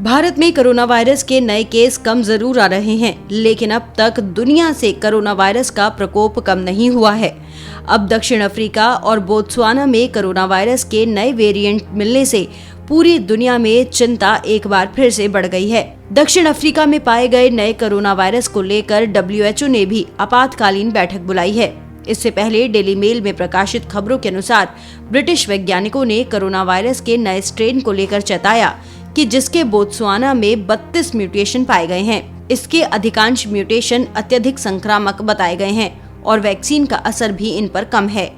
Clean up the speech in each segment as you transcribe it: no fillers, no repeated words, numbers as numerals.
भारत में corona virus के नए केस कम जरूर आ रहे हैं, लेकिन अब तक दुनिया से कोरोना वायरस का प्रकोप कम नहीं हुआ है। अब दक्षिण अफ्रीका और बोत्सवाना में कोरोना वायरस के नए वेरिएंट मिलने से पूरी दुनिया में चिंता एक बार फिर से बढ़ गई है। दक्षिण अफ्रीका में पाए गए नए कोरोना वायरस को लेकर WHO ने भी आपातकालीन बैठक बुलाई है। इससे पहले डेली मेल में प्रकाशित खबरों के अनुसार ब्रिटिश वैज्ञानिकों ने कोरोना वायरस के नए स्ट्रेन को लेकर चेताया कि जिसके बोत्सवाना में 32 म्यूटेशन पाए गए हैं। इसके अधिकांश म्यूटेशन अत्यधिक संक्रामक बताए गए हैं और वैक्सीन का असर भी इन पर कम है।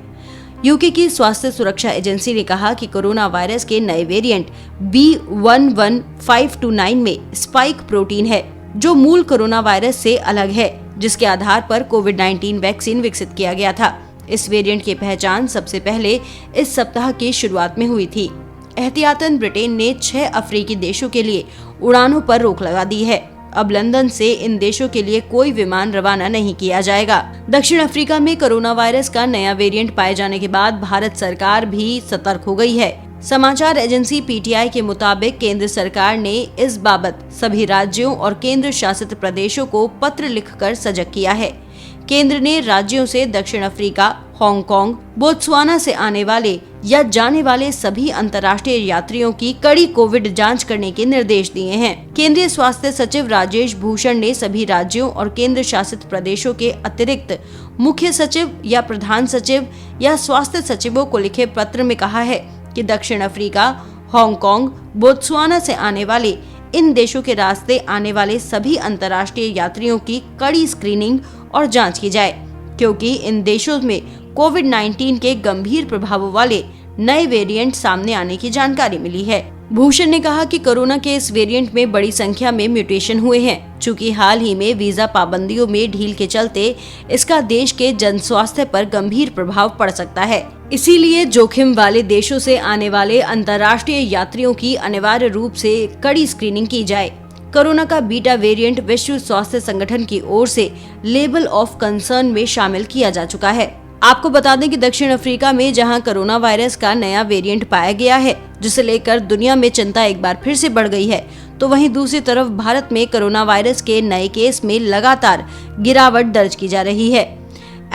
यूके की स्वास्थ्य सुरक्षा एजेंसी ने कहा कि कोरोना वायरस के नए वेरिएंट B11529 में स्पाइक प्रोटीन है, जो मूल कोरोना वायरस से अलग है, जिसके आधार पर कोविड-19 वैक्सीन विकसित किया गया था। इस वेरिएंट की पहचान सबसे पहले इस सप्ताह की शुरुआत में हुई थी। एहतियातन ब्रिटेन ने 6 अफ्रीकी देशों के लिए उड़ानों पर रोक लगा दी है। अब लंदन से इन देशों के लिए कोई विमान रवाना नहीं किया जाएगा। दक्षिण अफ्रीका में कोरोना वायरस का नया वेरिएंट पाए जाने के बाद भारत सरकार भी सतर्क हो गई है। समाचार एजेंसी PTI के मुताबिक केंद्र सरकार ने इस बाबत सभी राज्यों और केंद्र शासित प्रदेशों को पत्र लिखकर सजग किया है। केंद्र ने राज्यों से दक्षिण अफ्रीका, हांगकांग, बोत्सवाना से आने वाले या जाने वाले सभी अंतर्राष्ट्रीय यात्रियों की कड़ी कोविड जांच करने के निर्देश दिए हैं। केंद्रीय स्वास्थ्य सचिव राजेश भूषण ने सभी राज्यों और केंद्र शासित प्रदेशों के अतिरिक्त मुख्य सचिव या प्रधान सचिव या स्वास्थ्य सचिवों को लिखे पत्र में कहा है कि दक्षिण अफ्रीका, हांगकांग, बोत्सवाना से आने वाले इन देशों के रास्ते आने वाले सभी अंतर्राष्ट्रीय यात्रियों की कड़ी स्क्रीनिंग और जांच की जाए, क्योंकि इन देशों में कोविड-19 के गंभीर प्रभावों वाले नए वेरिएंट सामने आने की जानकारी मिली है। भूषण ने कहा कि कोरोना के इस वेरिएंट में बड़ी संख्या में म्यूटेशन हुए हैं। चूंकि हाल ही में वीजा पाबंदियों में ढील के चलते इसका देश के जन स्वास्थ्य पर गंभीर प्रभाव पड़ सकता है, इसीलिए जोखिम वाले देशों से आने वाले अंतर्राष्ट्रीय यात्रियों की अनिवार्य रूप से कड़ी स्क्रीनिंग की जाए। कोरोना का बीटा वेरिएंट विश्व स्वास्थ्य संगठन की ओर से लेबल ऑफ कंसर्न में शामिल किया जा चुका है। आपको बता दें कि दक्षिण अफ्रीका में जहां कोरोना वायरस का नया वेरिएंट पाया गया है, जिसे लेकर दुनिया में चिंता एक बार फिर से बढ़ गई है, तो वहीं दूसरी तरफ भारत में कोरोना वायरस के नए केस में लगातार गिरावट दर्ज की जा रही है।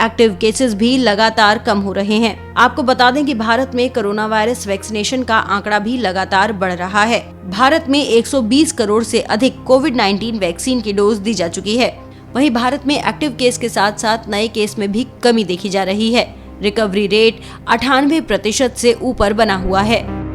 एक्टिव केसेस भी लगातार कम हो रहे हैं। आपको बता दें कि भारत में कोरोना वायरस वैक्सीनेशन का आंकड़ा भी लगातार बढ़ रहा है। भारत में 120 करोड़ से अधिक कोविड-19 वैक्सीन की डोज दी जा चुकी है। वहीं भारत में एक्टिव केस के साथ साथ नए केस में भी कमी देखी जा रही है। रिकवरी रेट 98% से ऊपर बना हुआ है।